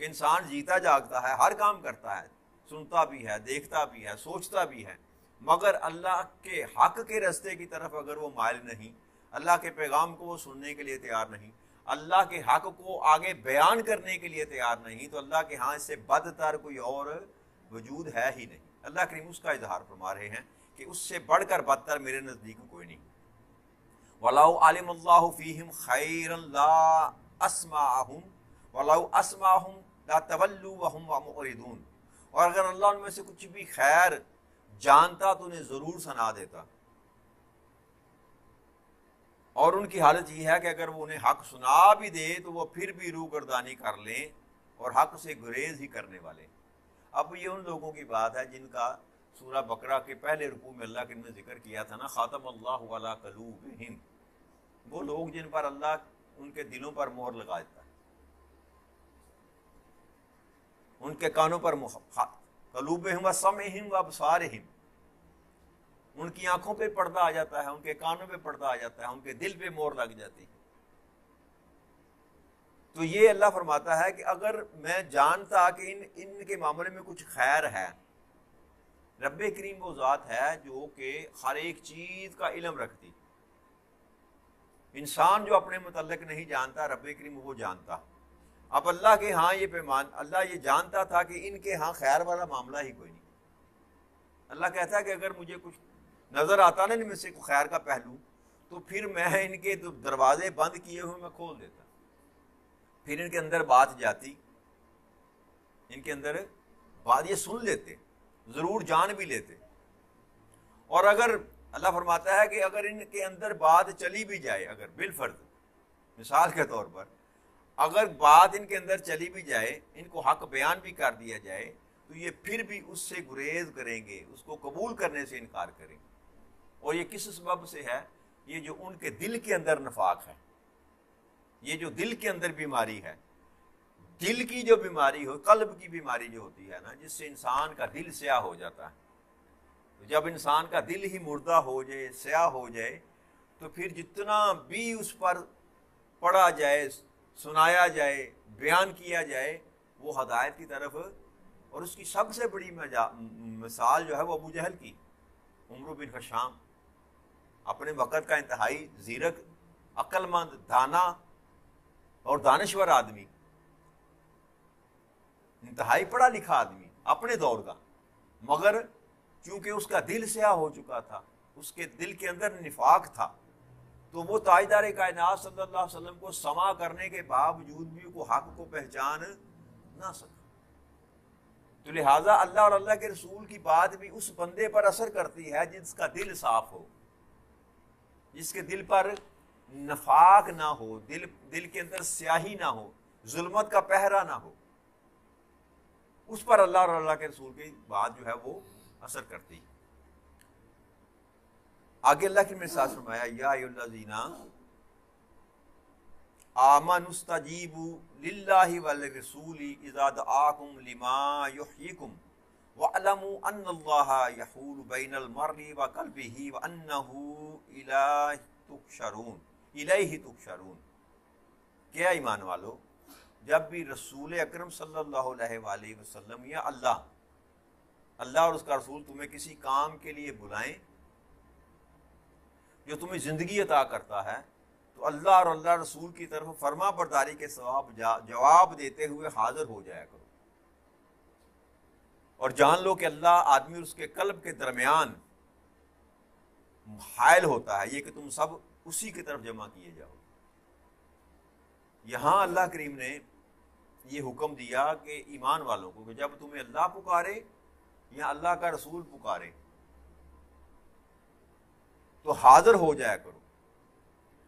کہ انسان جیتا جاگتا ہے، ہر کام کرتا ہے، سنتا بھی ہے، دیکھتا بھی ہے، سوچتا بھی ہے، مگر اللہ کے حق کے راستے کی طرف اگر وہ مائل نہیں، اللہ کے پیغام کو وہ سننے کے لیے تیار نہیں، اللہ کے حق کو آگے بیان کرنے کے لیے تیار نہیں، تو اللہ کے ہاں اس سے بدتر کوئی اور وجود ہے ہی نہیں۔ اللہ کریم اس کا اظہار فرما رہے ہیں کہ اس سے بڑھ کر بدتر میرے نزدیک کوئی نہیں۔ وَلَوْ عَلِمَ اللَّهُ فِيهِمْ خَيْرًا لَا أَسْمَعَهُمْ وَلَوْ أَسْمَعَهُمْ لَتَوَلُّوا وَهُمْ مُعْرِضُونَ، اور اگر اللہ ان میں سے کچھ بھی خیر جانتا تو انہیں ضرور سنا دیتا، اور ان کی حالت یہ ہے کہ اگر وہ انہیں حق سنا بھی دے تو وہ پھر بھی روگردانی کر لیں اور حق سے گریز ہی کرنے والے۔ اب یہ ان لوگوں کی بات ہے جن کا سورہ بقرہ کے پہلے رکوع میں اللہ نے ذکر کیا تھا نا، خاتم اللہ علی قلوبہم، وہ لوگ جن پر اللہ ان کے دلوں پر مہر لگا دیتا ہے، ان کے کانوں پر قلوبہم وسمعہم وابصارہم، ان کی آنکھوں پہ پردہ آ جاتا ہے، ان کے کانوں پہ پردہ آ جاتا ہے، ان کے دل پہ مہر لگ جاتی ہے۔ تو یہ اللہ فرماتا ہے کہ اگر میں جانتا کہ ان کے معاملے میں کچھ خیر ہے، رب کریم وہ ذات ہے جو کہ ہر ایک چیز کا علم رکھتی، انسان جو اپنے متعلق نہیں جانتا رب کریم وہ جانتا۔ اب اللہ کے ہاں یہ پیمان، اللہ یہ جانتا تھا کہ ان کے ہاں خیر والا معاملہ ہی کوئی نہیں۔ اللہ کہتا ہے کہ اگر مجھے کچھ نظر آتا نا ان میں سے کوئی خیر کا پہلو، تو پھر میں ان کے دروازے بند کیے ہوئے میں کھول دیتا، پھر ان کے اندر بات جاتی، ان کے اندر بات یہ سن لیتے، ضرور جان بھی لیتے۔ اور اگر اللہ فرماتا ہے کہ اگر ان کے اندر بات چلی بھی جائے، اگر بالفرض مثال کے طور پر اگر بات ان کے اندر چلی بھی جائے، ان کو حق بیان بھی کر دیا جائے، تو یہ پھر بھی اس سے گریز کریں گے، اس کو قبول کرنے سے انکار کریں گے۔ اور یہ کس سبب سے ہے؟ یہ جو ان کے دل کے اندر نفاق ہے، یہ جو دل کے اندر بیماری ہے، دل کی جو بیماری ہو، قلب کی بیماری جو ہوتی ہے نا، جس سے انسان کا دل سیاہ ہو جاتا ہے، تو جب انسان کا دل ہی مردہ ہو جائے، سیاہ ہو جائے، تو پھر جتنا بھی اس پر پڑھا جائے، سنایا جائے، بیان کیا جائے، وہ ہدایت کی طرف۔ اور اس کی سب سے بڑی مثال جو ہے وہ ابو جہل کی، عمرو بن خشام، اپنے وقت کا انتہائی زیرک، عقل مند، دانا اور دانشور آدمی، انتہائی پڑھا لکھا آدمی اپنے دور کا، مگر چونکہ اس کا دل سیاہ ہو چکا تھا، اس کے دل کے اندر نفاق تھا، تو وہ تاجدار کائنات صلی اللہ علیہ وسلم کو سما کرنے کے باوجود بھی وہ حق کو پہچان نہ سکا۔ تو لہٰذا اللہ اور اللہ کے رسول کی بات بھی اس بندے پر اثر کرتی ہے جس کا دل صاف ہو، جس کے دل پر نفاق نہ ہو، دل کے اندر سیاہی نہ ہو، ظلمت کا پہرا نہ ہو، اس پر اللہ اور اللہ کے رسول کی بات جو ہے وہ اثر کرتی ہے۔ آگے اللہ کی مثال فرمایا، یا ایھا الذین آمنوا استجیبوا للہ وللرسول اذا دعاکم لما یحییکم واعلموا ان اللہ یحول بین المرء وقلبہ وانہ الیہ تحشرون۔ کیا ایمان والو، جب بھی رسول اکرم صلی اللہ علیہ وآلہ وسلم یا اللہ اور اس کا رسول تمہیں کسی کام کے لیے بلائیں جو تمہیں زندگی عطا کرتا ہے، تو اللہ اور اللہ رسول کی طرف فرما برداری کے ثواب جواب دیتے ہوئے حاضر ہو جایا کرو، اور جان لو کہ اللہ آدمی اور اس کے قلب کے درمیان حائل ہوتا ہے، یہ کہ تم سب اسی کی طرف جمع کیے جاؤ۔ یہاں اللہ کریم نے یہ حکم دیا کہ ایمان والوں کو کہ جب تمہیں اللہ پکارے یا اللہ کا رسول پکارے تو حاضر ہو جایا کرو۔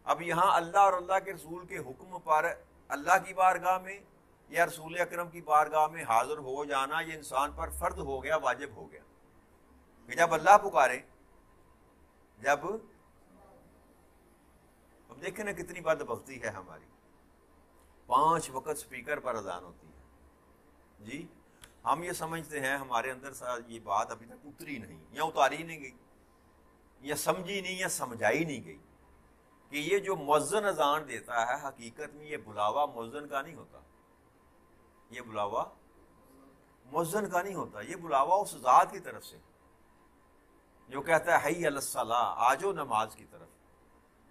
اب یہاں اللہ اور اللہ کے رسول کے حکم پر اللہ کی بارگاہ میں یا رسول اکرم کی بارگاہ میں حاضر ہو جانا یہ انسان پر فرض ہو گیا، واجب ہو گیا کہ جب اللہ پکارے، جب اب دیکھیں نا کتنی بدبختی ہے ہماری، 5 وقت سپیکر پر اذان ہوتی ہے جی، ہم یہ سمجھتے ہیں ہمارے اندر یہ بات ابھی تک اتری نہیں، یا اتاری نہیں گئی، یا سمجھی نہیں، یا سمجھائی نہیں گئی کہ یہ جو مؤذن اذان دیتا ہے حقیقت میں یہ بلاوا مؤذن کا نہیں ہوتا، یہ بلاوا مؤذن کا نہیں ہوتا، یہ بلاوا اس ذات کی طرف سے جو کہتا ہے حی علی الصلاۃ، آجو نماز کی طرف۔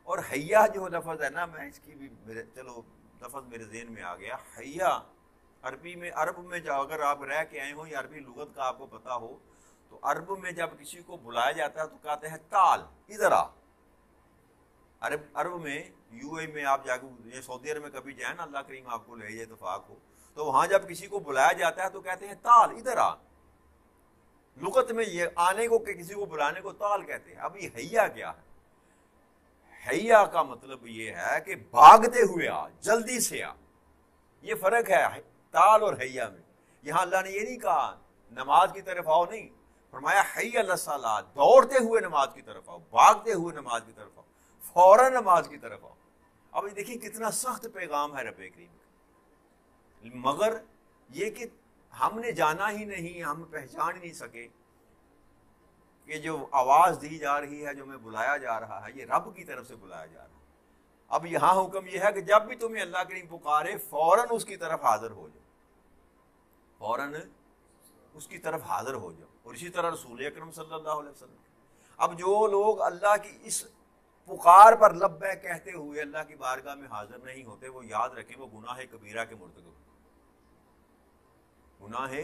اور حیا جو لفظ ہے نا، میں اس کی بھی چلو لفظ میرے ذہن میں آ گیا، حیا عربی میں، عرب میں اگر آپ رہ کے آئے ہوں یا عربی لغت کا آپ کو پتہ ہو تو عرب میں جب کسی کو بلایا جاتا ہے تو کہتے ہیں تعال، ادھر آ۔ عرب میں یو اے میں آپ جا کے، سعودی عرب میں کبھی جائیں نا، اللہ کریم آپ کو لے جائے اتفاق ہو، تو وہاں جب کسی کو بلایا جاتا ہے تو کہتے ہیں تعال، ادھر آ۔ لغت میں یہ آنے کو کہ کسی کو بلانے کو تعال کہتے ہیں۔ اب یہ حیا کیا ہے؟ حیا کا مطلب یہ ہے کہ بھاگتے ہوئے آ، جلدی سے آ۔ یہ فرق ہے تعال اور حیا میں۔ یہاں اللہ نے یہ نہیں کہا نماز کی طرف آؤ، نہیں، فرمایا حی علی الصلاۃ، دوڑتے ہوئے نماز کی طرف آؤ، بھاگتے ہوئے نماز کی طرف آؤ، فوراً نماز کی طرف آؤ۔ اب یہ دیکھیں کتنا سخت پیغام ہے رب کریم کا، مگر یہ کہ ہم نے جانا ہی نہیں، ہم پہچان ہی نہیں سکے کہ جو آواز دی جا رہی ہے، جو میں بلایا جا رہا ہے، یہ رب کی طرف سے بلایا جا رہا ہے۔ اب یہاں حکم یہ ہے کہ جب بھی تمہیں اللہ کریم پکارے فوراً اس کی طرف حاضر ہو جاؤ، فوراً اس کی طرف حاضر ہو جاؤ۔ اور اسی طرح رسول اکرم صلی اللہ علیہ وسلم، اب جو لوگ اللہ کی اس پکار پر لبیک کہتے ہوئے اللہ کی بارگاہ میں حاضر نہیں ہوتے، وہ یاد رکھیں وہ گناہ کبیرہ کے مرتکب۔ گناہ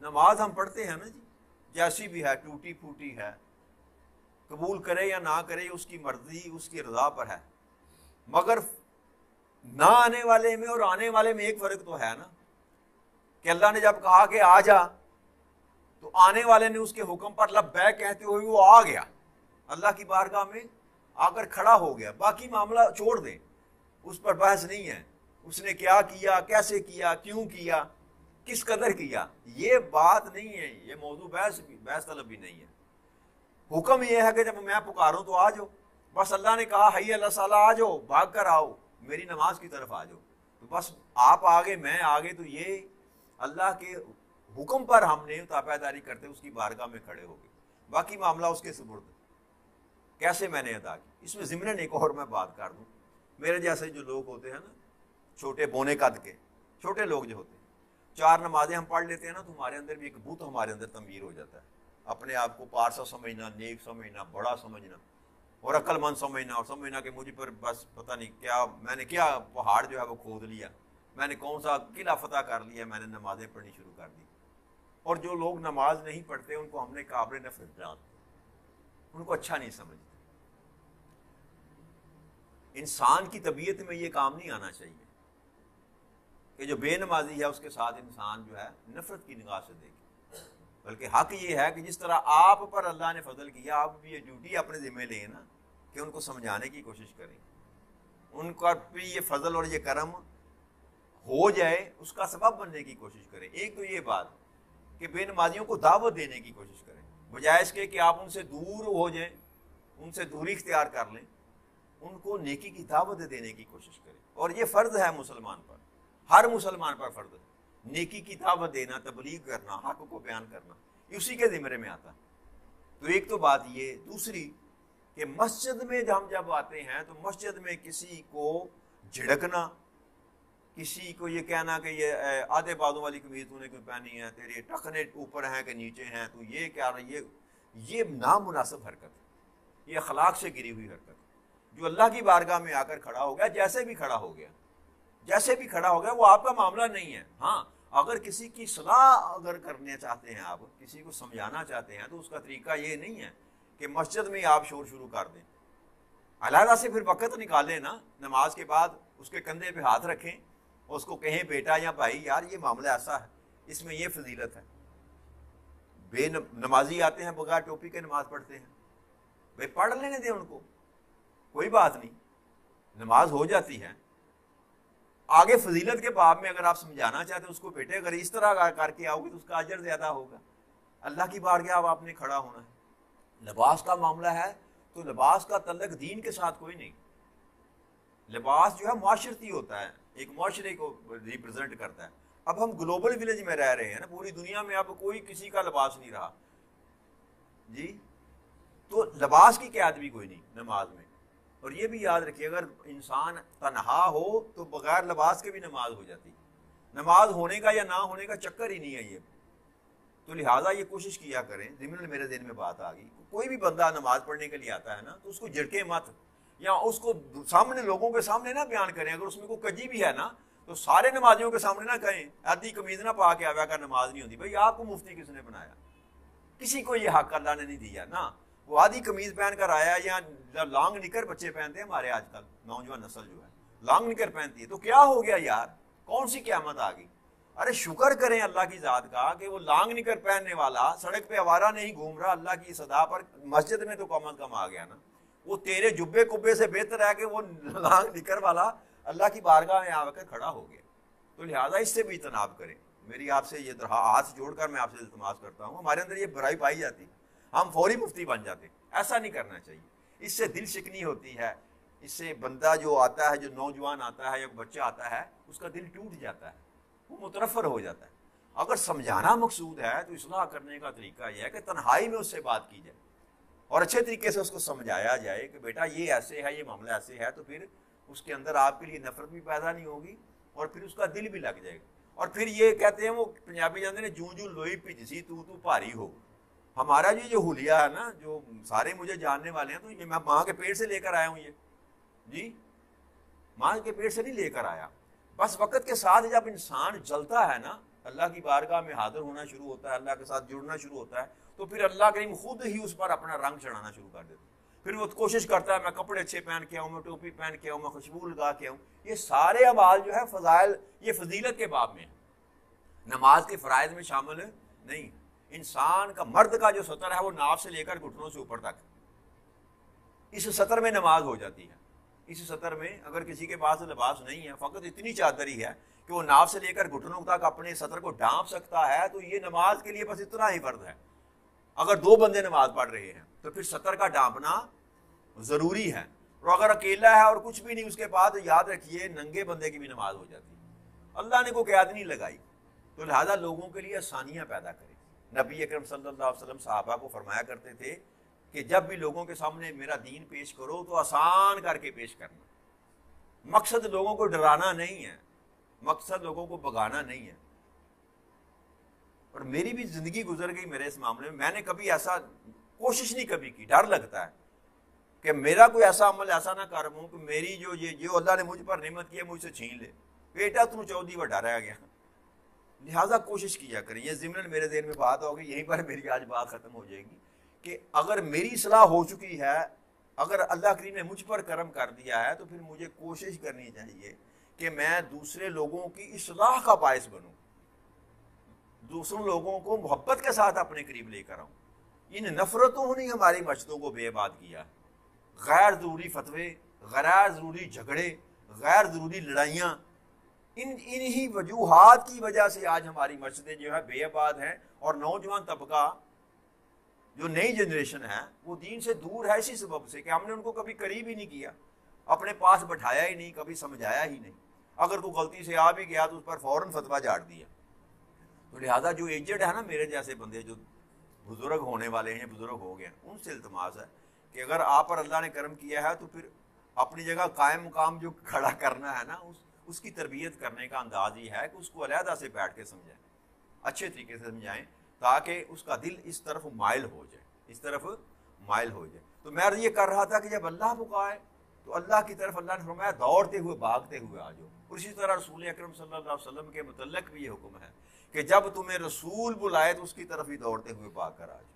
نماز ہم پڑھتے ہیں نا جی، جیسی بھی ہے، ٹوٹی پھوٹی ہے، قبول کرے یا نہ کرے اس کی مرضی، اس کی رضا پر ہے، مگر نہ آنے والے میں اور آنے والے میں ایک فرق تو ہے نا، کہ اللہ نے جب کہا کہ آ جا تو آنے والے نے اس کے حکم پر لبیک کہتے ہوئے وہ آ گیا، اللہ کی بارگاہ میں آ کر کھڑا ہو گیا۔ باقی معاملہ چھوڑ دیں، اس پر بحث نہیں ہے، اس نے کیا کیا، کیسے کیا، کیوں کیا، کس قدر کیا، یہ بات نہیں ہے، یہ موضوع بحث طلب بھی نہیں ہے۔ حکم یہ ہے کہ جب میں پکاروں تو آ جاؤ، بس اللہ نے کہا حی علی الصلاۃ، آ جاؤ، بھاگ کر آؤ، میری نماز کی طرف آ جاؤ، تو بس آپ آگے میں آگے، تو یہ اللہ کے حکم پر ہم نے تابعداری کرتے اس کی بارگاہ میں کھڑے ہو گئے، باقی معاملہ اس کے سپرد۔ کیسے میں نے ادا کی، اس میں ضمن ایک اور میں بات کر دوں، میرے جیسے جو لوگ ہوتے ہیں نا، چھوٹے بونے قد کے چھوٹے لوگ جو ہوتے ہیں، 4 نمازیں ہم پڑھ لیتے ہیں نا، تو ہمارے اندر بھی ایک بت ہمارے اندر تعمیر ہو جاتا ہے، اپنے آپ کو پارسا سمجھنا، نیک سمجھنا، بڑا سمجھنا اور عقل مند سمجھنا، اور سمجھنا کہ مجھ پر بس پتہ نہیں کیا، میں نے کیا پہاڑ جو ہے وہ کھود لیا، میں نے کون سا قلعہ فتح کر لیا، میں نے نمازیں پڑھنی شروع کر دی۔ اور جو لوگ نماز نہیں پڑھتے ان کو ہم نے قابل نفرت جانتے، ان کو اچھا نہیں سمجھتے۔ انسان کی طبیعت میں یہ کام نہیں آنا چاہیے کہ جو بے نمازی ہے اس کے ساتھ انسان جو ہے نفرت کی نگاہ سے دیکھے، بلکہ حق یہ ہے کہ جس طرح آپ پر اللہ نے فضل کیا، آپ بھی یہ ڈیوٹی اپنے ذمہ لیں نا کہ ان کو سمجھانے کی کوشش کریں، ان کا بھی یہ فضل اور یہ کرم ہو جائے، اس کا سبب بننے کی کوشش کریں۔ ایک تو یہ بات کہ بے نمازیوں کو دعوت دینے کی کوشش کریں، بجائے اس کے کہ آپ ان سے دور ہو جائیں، ان سے دوری اختیار کر لیں، ان کو نیکی کی دعوت دینے کی کوشش کریں۔ اور یہ فرض ہے مسلمان پر، ہر مسلمان پر فرض ہے، نیکی کی دعوت دینا، تبلیغ کرنا، حق کو بیان کرنا، اسی کے ذمرے میں آتا ہے۔ تو ایک تو بات یہ، دوسری کہ مسجد میں ہم جب آتے ہیں تو مسجد میں کسی کو جھڑکنا، کسی کو یہ کہنا کہ یہ آدھے بازوں والی قمیض تو نے کیوں پہنی ہے، تیرے ٹخنے اوپر ہیں کہ نیچے ہیں، تو یہ کیا، یہ نامناسب حرکت ہے، یہ اخلاق سے گری ہوئی حرکت ہے۔ جو اللہ کی بارگاہ میں آ کر کھڑا ہو گیا، جیسے بھی کھڑا ہو گیا، جیسے بھی کھڑا ہو گیا، وہ آپ کا معاملہ نہیں ہے۔ ہاں، اگر کسی کی صلاح اگر کرنے چاہتے ہیں، آپ کسی کو سمجھانا چاہتے ہیں، تو اس کا طریقہ یہ نہیں ہے کہ مسجد میں آپ شور شروع کر دیں، علیحدہ سے پھر وقت نکالیں نا، نماز کے بعد اس کے کندھے پہ ہاتھ رکھیں، اس کو کہیں بیٹا یا بھائی یار یہ معاملہ ایسا ہے، اس میں یہ فضیلت ہے۔ بے نمازی آتے ہیں بغیر ٹوپی کے نماز پڑھتے ہیں، بھائی پڑھ لینے دیں ان کو، کوئی بات نہیں، نماز ہو جاتی ہے۔ آگے فضیلت کے باب میں اگر آپ سمجھانا چاہتے ہیں اس کو، بیٹے اگر اس طرح کر کے آؤ گے تو اس کا اجر زیادہ ہوگا، اللہ کی بارگاہ اب آپ نے کھڑا ہونا ہے۔ لباس کا معاملہ ہے تو لباس کا تعلق دین کے ساتھ کوئی نہیں، لباس جو ہے معاشرتی ہوتا ہے، ایک معاشرے کو ریپرزینٹ کرتا ہے۔ اب ہم گلوبل ولیج میں رہ رہے ہیں نا، پوری دنیا میں اب کوئی کسی کا لباس نہیں رہا جی، تو لباس کی قیادت بھی کوئی نہیں نماز میں۔ اور یہ بھی یاد رکھیے، اگر انسان تنہا ہو تو بغیر لباس کے بھی نماز ہو جاتی ہے، نماز ہونے کا یا نہ ہونے کا چکر ہی نہیں ہے یہ. تو لہٰذا یہ کوشش کیا کریں. ضمن میرے ذہن میں بات آ گئی, کوئی بھی بندہ نماز پڑھنے کے لیے آتا ہے نا تو اس کو جھڑکے مت, یا اس کو سامنے لوگوں کے سامنے نہ بیان کریں. اگر اس میں کوئی کجی بھی ہے نا تو سارے نمازیوں کے سامنے نہ کہیں آدھی قمیض نہ پا کے آیا کر نماز نہیں ہوتی. بھائی آپ کو مفتی کس نے بنایا؟ کسی کو یہ حق اللہ نے نہیں دیا نا. وہ آدھی قمیض پہن کر آیا, یا لانگ نکر بچے پہنتے ہیں ہمارے آج کل نوجوان نسل جو ہے لانگ نکر پہنتی ہے, تو کیا ہو گیا یار؟ کون سی قیامت آ گئی؟ ارے شکر کریں اللہ کی ذات کا کہ وہ لانگ نکر پہننے والا سڑک پہ آوارہ نہیں گھوم رہا, اللہ کی صدا پر مسجد میں تو کم از کم آ گیا نا. وہ تیرے جبے کبے سے بہتر ہے کہ وہ لانگ نکر والا اللہ کی بارگاہ میں آ کر کھڑا ہو گیا. تو لہٰذا اس سے بھی اجتناب کریں. میری آپ سے یہ ہاتھ جوڑ کر میں آپ سے التماس کرتا ہوں, ہمارے اندر یہ برائی پائی جاتی, ہم فوری مفتی بن جاتے. ایسا نہیں کرنا چاہیے. اس سے دل شکنی ہوتی ہے, اس سے بندہ جو آتا ہے, جو نوجوان آتا ہے یا بچہ آتا ہے, اس کا دل ٹوٹ جاتا ہے, وہ متنفر ہو جاتا ہے. اگر سمجھانا مقصود ہے تو اصلاح کرنے کا طریقہ یہ ہے کہ تنہائی میں اس سے بات کی جائے اور اچھے طریقے سے اس کو سمجھایا جائے کہ بیٹا یہ ایسے ہے, یہ معاملہ ایسے ہے. تو پھر اس کے اندر آپ کے لیے نفرت بھی پیدا نہیں ہوگی اور پھر اس کا دل بھی لگ جائے گا. اور پھر یہ کہتے ہیں وہ پنجابی جانتے ہیں جوں جوں لوئی پجسی تو بھاری ہو. ہمارا جو حلیہ ہے نا, جو سارے مجھے جاننے والے ہیں, تو یہ میں ماں کے پیٹ سے لے کر آیا ہوں. یہ جی ماں کے پیٹ سے نہیں لے کر آیا. بس وقت کے ساتھ جب انسان جلتا ہے نا, اللہ کی بارگاہ میں حاضر ہونا شروع ہوتا ہے, اللہ کے ساتھ جڑنا شروع ہوتا ہے, تو پھر اللہ کریم خود ہی اس پر اپنا رنگ چڑھانا شروع کر دیتا ہے. پھر وہ کوشش کرتا ہے میں کپڑے اچھے پہن کے آؤں, میں ٹوپی پہن کے آؤں, میں خوشبو لگا کے آؤں. یہ سارے اعمال جو ہے فضائل, یہ فضیلت کے باب میں ہے, نماز کے فرائض میں شامل نہیں. انسان کا, مرد کا جو سطر ہے وہ ناف سے لے کر گھٹنوں سے اوپر تک, اس سطر میں نماز ہو جاتی ہے. اس سطر میں اگر کسی کے پاس لباس نہیں ہے, فقط اتنی چادر ہی ہے کہ وہ ناف سے لے کر گھٹنوں تک اپنے سطر کو ڈھانپ سکتا ہے, تو یہ نماز کے لیے بس اتنا ہی فرض ہے. اگر دو بندے نماز پڑھ رہے ہیں تو پھر سطر کا ڈھانپنا ضروری ہے. اور اگر اکیلا ہے اور کچھ بھی نہیں اس کے پاس, تو یاد رکھیے ننگے بندے کی بھی نماز ہو جاتی ہے. اللہ نے کوئی قید نہیں لگائی. تو لہذا لوگوں کے لیے آسانیاں پیدا کریں. نبی اکرم صلی اللہ علیہ وسلم صحابہ کو فرمایا کرتے تھے کہ جب بھی لوگوں کے سامنے میرا دین پیش کرو تو آسان کر کے پیش کرنا. مقصد لوگوں کو ڈرانا نہیں ہے, مقصد لوگوں کو بھگانا نہیں ہے. اور میری بھی زندگی گزر گئی میرے اس معاملے میں. میں نے کبھی ایسا کوشش نہیں کبھی کی. ڈر لگتا ہے کہ میرا کوئی ایسا عمل ایسا نہ کروں کہ میری جو اللہ نے مجھ پر نعمت کی ہے مجھ سے چھین لے. بیٹا تم 14 بار ڈرا گیا. لہٰذا کوشش کیا کریں. یہ ضمن میرے ذہن میں بات ہوگی, یہیں پر میری آج بات ختم ہو جائے گی کہ اگر میری اصلاح ہو چکی ہے, اگر اللہ کریم نے مجھ پر کرم کر دیا ہے, تو پھر مجھے کوشش کرنی چاہیے کہ میں دوسرے لوگوں کی اصلاح کا باعث بنوں, دوسروں لوگوں کو محبت کے ساتھ اپنے قریب لے کر آؤں. ان نفرتوں نے ہماری مسجدوں کو بے آباد کیا. غیر ضروری فتوے, غیر ضروری جھگڑے, غیر ضروری لڑائیاں, انہی وجوہات کی وجہ سے آج ہماری مسجدیں جو ہے بے آباد ہیں. اور نوجوان طبقہ جو نئی جنریشن ہے وہ دین سے دور ہے اسی سبب سے کہ ہم نے ان کو کبھی قریب ہی نہیں کیا, اپنے پاس بٹھایا ہی نہیں, کبھی سمجھایا ہی نہیں. اگر کوئی غلطی سے آ بھی گیا تو اس پر فوراً فتویٰ جھاڑ دیا. تو لہٰذا جو ایجڈ ہے نا, میرے جیسے بندے جو بزرگ ہونے والے ہیں, بزرگ ہو گئے ہیں, ان سے التماس ہے کہ اگر آپ پر اللہ نے کرم کیا ہے تو پھر اپنی جگہ قائم مقام جو کھڑا کرنا ہے نا, اس کی تربیت کرنے کا انداز یہ ہے کہ اس کو علیحدہ سے بیٹھ کے سمجھائیں, اچھے طریقے سے سمجھائیں, تاکہ اس کا دل اس طرف مائل ہو جائے, اس طرف مائل ہو جائے. تو میں یہ کر رہا تھا کہ جب اللہ پکائے تو اللہ کی طرف اللہ نے فرمایا دوڑتے ہوئے بھاگتے ہوئے آ جاؤ. اور اسی طرح رسول اکرم صلی اللہ علیہ وسلم کے متعلق بھی یہ حکم ہے کہ جب تمہیں رسول بلائے تو اس کی طرف ہی دوڑتے ہوئے بھاگ کر آ جاؤ.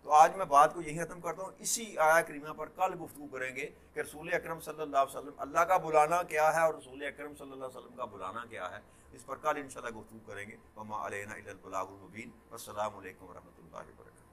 تو آج میں بات کو یہی ختم کرتا ہوں. اسی آیہ کریمہ پر کل گفتگو کریں گے کہ رسول اکرم صلی اللہ علیہ وسلم, اللہ کا بلانا کیا ہے اور رسول اکرم صلی اللہ علیہ وسلم کا بلانا کیا ہے. اس پر کل انشاءاللہ گفتگو کریں گے. وما علینا الا البلاغ المبین. والسلام علیکم ورحمۃ اللہ وبرکاتہ.